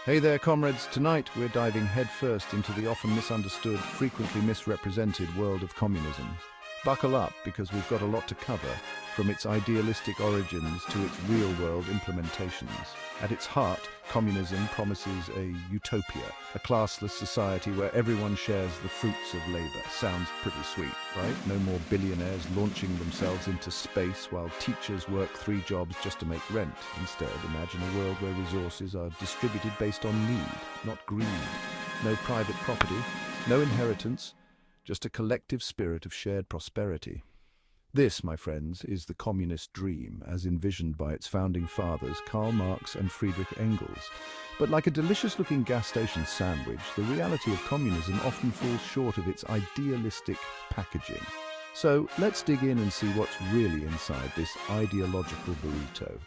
Hey there, comrades. Tonight we're diving headfirst into the often misunderstood, frequently misrepresented world of communism. Buckle up, because we've got a lot to cover, from its idealistic origins to its real-world implementations. At its heart, communism promises a utopia, a classless society where everyone shares the fruits of labor. Sounds pretty sweet, right? No more billionaires launching themselves into space while teachers work 3 jobs just to make rent. Instead, imagine a world where resources are distributed based on need, not greed. No private property, no inheritance, just a collective spirit of shared prosperity. This, my friends, is the communist dream, as envisioned by its founding fathers, Karl Marx and Friedrich Engels. But like a delicious-looking gas station sandwich, the reality of communism often falls short of its idealistic packaging. So let's dig in and see what's really inside this ideological burrito.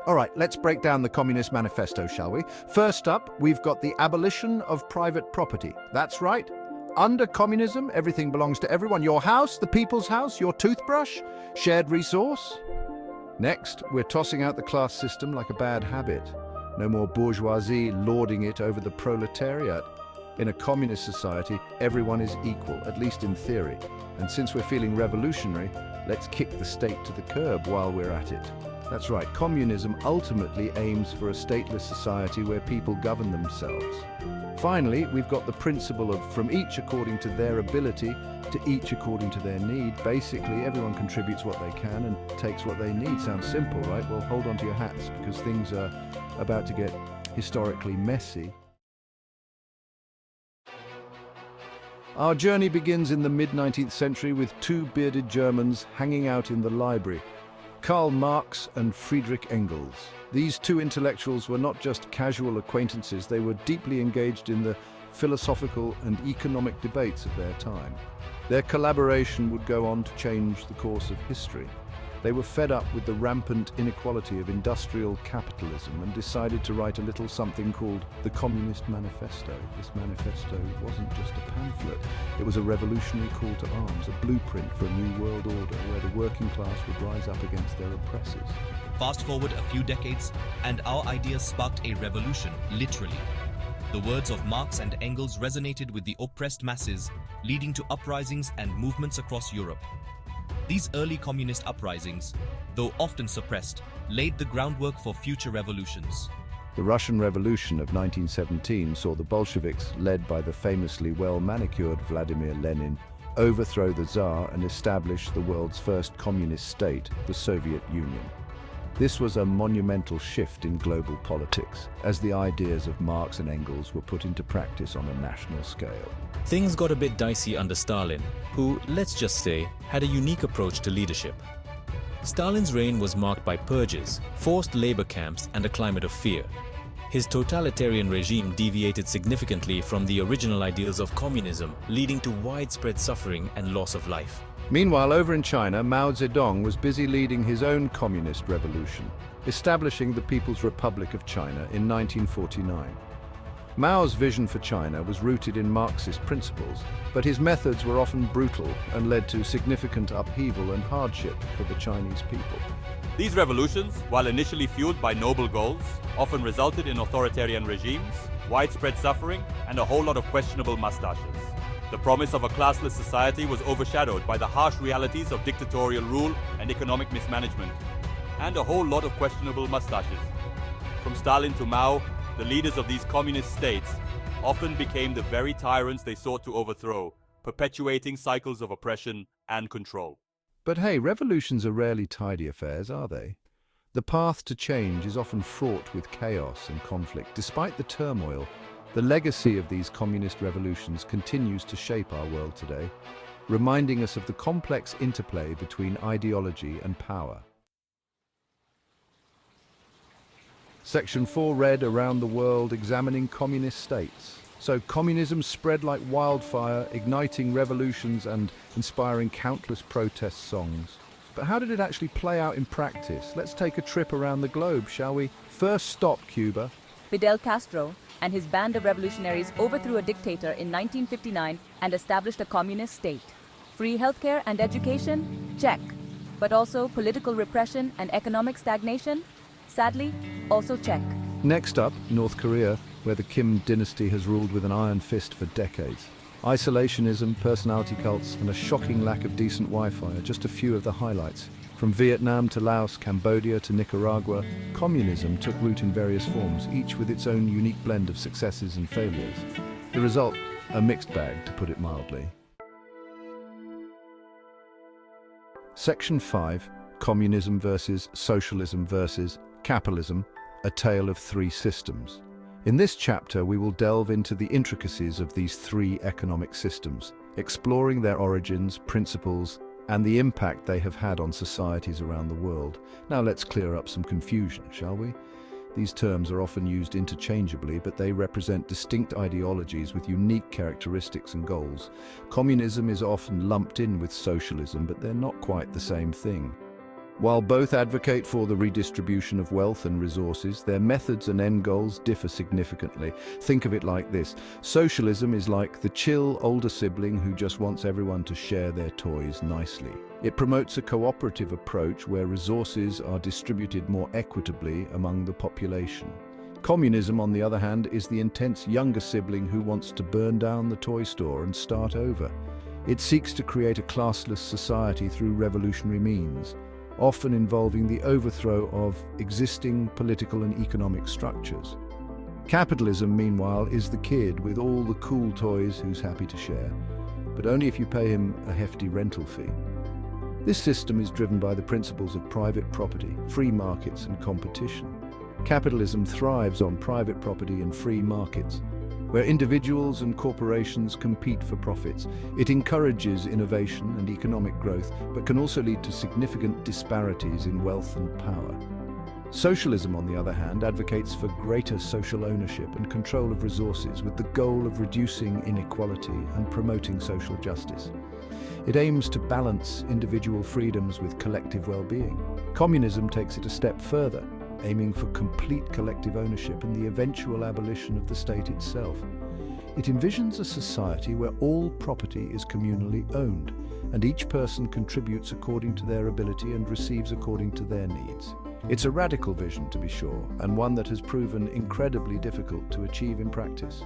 All right, let's break down the Communist Manifesto, shall we? First up, we've got the abolition of private property. That's right. Under communism, everything belongs to everyone. Your house, the people's house, your toothbrush, shared resource. Next, we're tossing out the class system like a bad habit. No more bourgeoisie lording it over the proletariat. In a communist society, everyone is equal, at least in theory. And since we're feeling revolutionary, let's kick the state to the curb while we're at it. That's right, communism ultimately aims for a stateless society where people govern themselves. Finally, we've got the principle of from each according to their ability to each according to their need. Basically, everyone contributes what they can and takes what they need. Sounds simple, right? Well, hold on to your hats, because things are about to get historically messy. Our journey begins in the mid-19th century with 2 bearded Germans hanging out in the library. Karl Marx and Friedrich Engels. These 2 intellectuals were not just casual acquaintances, they were deeply engaged in the philosophical and economic debates of their time. Their collaboration would go on to change the course of history. They were fed up with the rampant inequality of industrial capitalism and decided to write a little something called the Communist Manifesto. This manifesto wasn't just a pamphlet, it was a revolutionary call to arms, a blueprint for a new world order where the working class would rise up against their oppressors. Fast forward a few decades, and our ideas sparked a revolution, literally. The words of Marx and Engels resonated with the oppressed masses, leading to uprisings and movements across Europe. These early communist uprisings, though often suppressed, laid the groundwork for future revolutions. The Russian Revolution of 1917 saw the Bolsheviks, led by the famously well-manicured Vladimir Lenin, overthrow the Tsar and establish the world's first communist state, the Soviet Union. This was a monumental shift in global politics, as the ideas of Marx and Engels were put into practice on a national scale. Things got a bit dicey under Stalin, who, let's just say, had a unique approach to leadership. Stalin's reign was marked by purges, forced labor camps, and a climate of fear. His totalitarian regime deviated significantly from the original ideals of communism, leading to widespread suffering and loss of life. Meanwhile, over in China, Mao Zedong was busy leading his own communist revolution, establishing the People's Republic of China in 1949. Mao's vision for China was rooted in Marxist principles, but his methods were often brutal and led to significant upheaval and hardship for the Chinese people. These revolutions, while initially fueled by noble goals, often resulted in authoritarian regimes, widespread suffering, and a whole lot of questionable mustaches. The promise of a classless society was overshadowed by the harsh realities of dictatorial rule and economic mismanagement, and a whole lot of questionable mustaches. From Stalin to Mao, the leaders of these communist states often became the very tyrants they sought to overthrow, perpetuating cycles of oppression and control. But hey, revolutions are rarely tidy affairs, are they? The path to change is often fraught with chaos and conflict. Despite the turmoil, the legacy of these communist revolutions continues to shape our world today, reminding us of the complex interplay between ideology and power. Section 4 read Around the World, examining communist states. So communism spread like wildfire, igniting revolutions and inspiring countless protest songs. But how did it actually play out in practice? Let's take a trip around the globe, shall we? First stop, Cuba. Fidel Castro and his band of revolutionaries overthrew a dictator in 1959 and established a communist state. Free healthcare and education? Check. But also political repression and economic stagnation? Sadly, also check. Next up, North Korea, where the Kim dynasty has ruled with an iron fist for decades. Isolationism, personality cults, and a shocking lack of decent Wi-Fi are just a few of the highlights. From Vietnam to Laos, Cambodia to Nicaragua, communism took root in various forms, each with its own unique blend of successes and failures. The result, a mixed bag, to put it mildly. Section 5, Communism versus Socialism versus Capitalism, a tale of three systems. In this chapter, we will delve into the intricacies of these three economic systems, exploring their origins, principles, and the impact they have had on societies around the world. Now let's clear up some confusion, shall we? These terms are often used interchangeably, but they represent distinct ideologies with unique characteristics and goals. Communism is often lumped in with socialism, but they're not quite the same thing. While both advocate for the redistribution of wealth and resources, their methods and end goals differ significantly. Think of it like this. Socialism is like the chill older sibling who just wants everyone to share their toys nicely. It promotes a cooperative approach where resources are distributed more equitably among the population. Communism, on the other hand, is the intense younger sibling who wants to burn down the toy store and start over. It seeks to create a classless society through revolutionary means, often involving the overthrow of existing political and economic structures. Capitalism, meanwhile, is the kid with all the cool toys who's happy to share, but only if you pay him a hefty rental fee. This system is driven by the principles of private property, free markets, and competition. Capitalism thrives on private property and free markets, where individuals and corporations compete for profits. It encourages innovation and economic growth, but can also lead to significant disparities in wealth and power. Socialism, on the other hand, advocates for greater social ownership and control of resources with the goal of reducing inequality and promoting social justice. It aims to balance individual freedoms with collective well-being. Communism takes it a step further, aiming for complete collective ownership and the eventual abolition of the state itself. It envisions a society where all property is communally owned, and each person contributes according to their ability and receives according to their needs. It's a radical vision, to be sure, and one that has proven incredibly difficult to achieve in practice.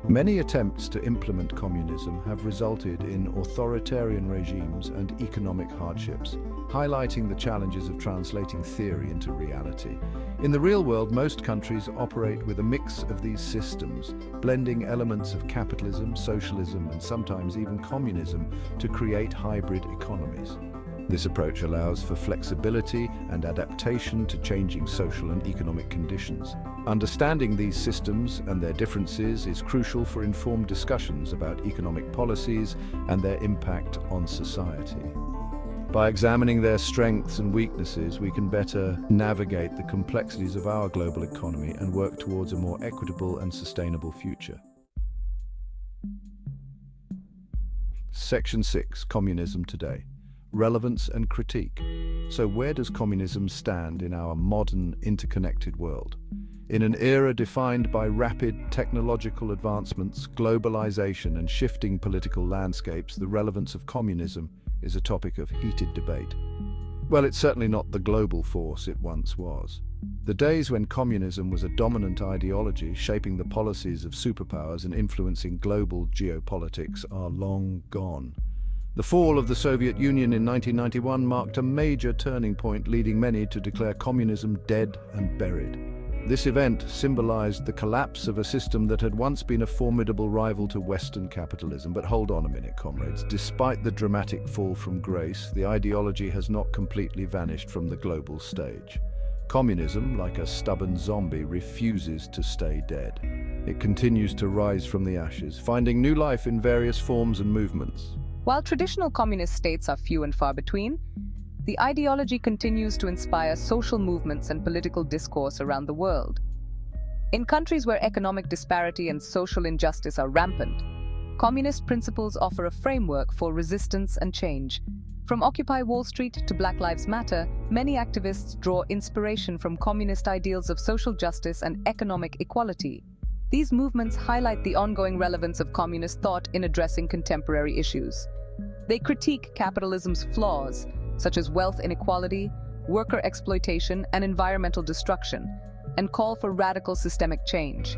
Many attempts to implement communism have resulted in authoritarian regimes and economic hardships, highlighting the challenges of translating theory into reality. In the real world, most countries operate with a mix of these systems, blending elements of capitalism, socialism, and sometimes even communism to create hybrid economies. This approach allows for flexibility and adaptation to changing social and economic conditions. Understanding these systems and their differences is crucial for informed discussions about economic policies and their impact on society. By examining their strengths and weaknesses, we can better navigate the complexities of our global economy and work towards a more equitable and sustainable future. Section 6, Communism Today. Relevance and critique. So where does communism stand in our modern, interconnected world? In an era defined by rapid technological advancements, globalization, and shifting political landscapes, the relevance of communism is a topic of heated debate. Well, it's certainly not the global force it once was. The days when communism was a dominant ideology, shaping the policies of superpowers and influencing global geopolitics, are long gone. The fall of the Soviet Union in 1991 marked a major turning point, leading many to declare communism dead and buried. This event symbolized the collapse of a system that had once been a formidable rival to Western capitalism. But hold on a minute, comrades. Despite the dramatic fall from grace, the ideology has not completely vanished from the global stage. Communism, like a stubborn zombie, refuses to stay dead. It continues to rise from the ashes, finding new life in various forms and movements. While traditional communist states are few and far between, the ideology continues to inspire social movements and political discourse around the world. In countries where economic disparity and social injustice are rampant, communist principles offer a framework for resistance and change. From Occupy Wall Street to Black Lives Matter, many activists draw inspiration from communist ideals of social justice and economic equality. These movements highlight the ongoing relevance of communist thought in addressing contemporary issues. They critique capitalism's flaws, such as wealth inequality, worker exploitation, and environmental destruction, and call for radical systemic change.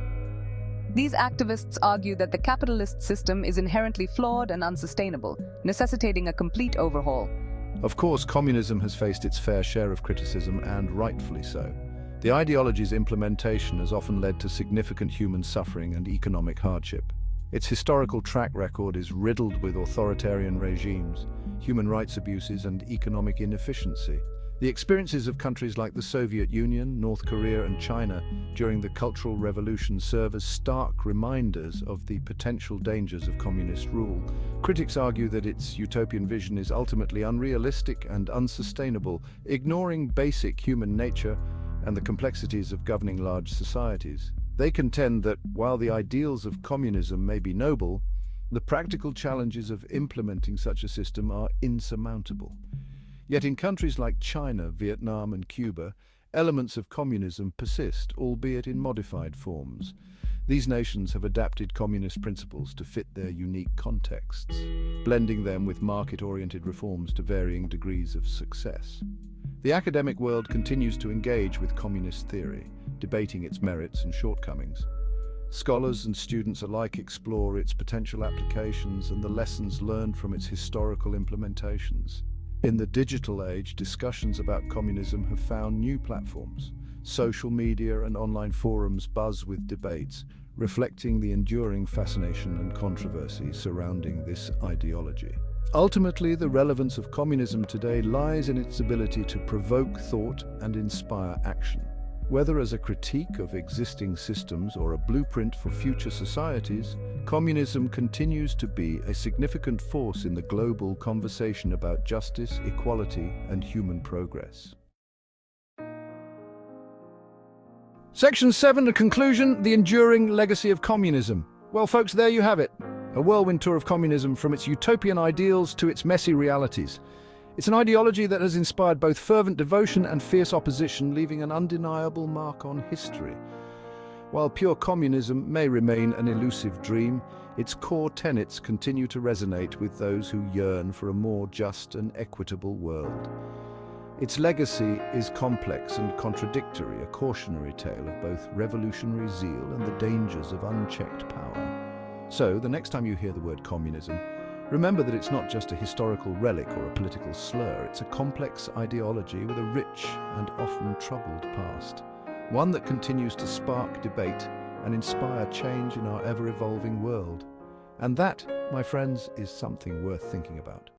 These activists argue that the capitalist system is inherently flawed and unsustainable, necessitating a complete overhaul. Of course, communism has faced its fair share of criticism, and rightfully so. The ideology's implementation has often led to significant human suffering and economic hardship. Its historical track record is riddled with authoritarian regimes, human rights abuses, and economic inefficiency. The experiences of countries like the Soviet Union, North Korea, and China during the Cultural Revolution serve as stark reminders of the potential dangers of communist rule. Critics argue that its utopian vision is ultimately unrealistic and unsustainable, ignoring basic human nature and the complexities of governing large societies. They contend that while the ideals of communism may be noble, the practical challenges of implementing such a system are insurmountable. Yet in countries like China, Vietnam, and Cuba, elements of communism persist, albeit in modified forms. These nations have adapted communist principles to fit their unique contexts, blending them with market-oriented reforms to varying degrees of success. The academic world continues to engage with communist theory, debating its merits and shortcomings. Scholars and students alike explore its potential applications and the lessons learned from its historical implementations. In the digital age, discussions about communism have found new platforms. Social media and online forums buzz with debates, reflecting the enduring fascination and controversy surrounding this ideology. Ultimately, the relevance of communism today lies in its ability to provoke thought and inspire action. Whether as a critique of existing systems or a blueprint for future societies, communism continues to be a significant force in the global conversation about justice, equality, and human progress. Section 7, a conclusion, the enduring legacy of communism. Well, folks, there you have it. A whirlwind tour of communism from its utopian ideals to its messy realities. It's an ideology that has inspired both fervent devotion and fierce opposition, leaving an undeniable mark on history. While pure communism may remain an elusive dream, its core tenets continue to resonate with those who yearn for a more just and equitable world. Its legacy is complex and contradictory, a cautionary tale of both revolutionary zeal and the dangers of unchecked power. So, the next time you hear the word communism, remember that it's not just a historical relic or a political slur, it's a complex ideology with a rich and often troubled past. One that continues to spark debate and inspire change in our ever-evolving world. And that, my friends, is something worth thinking about.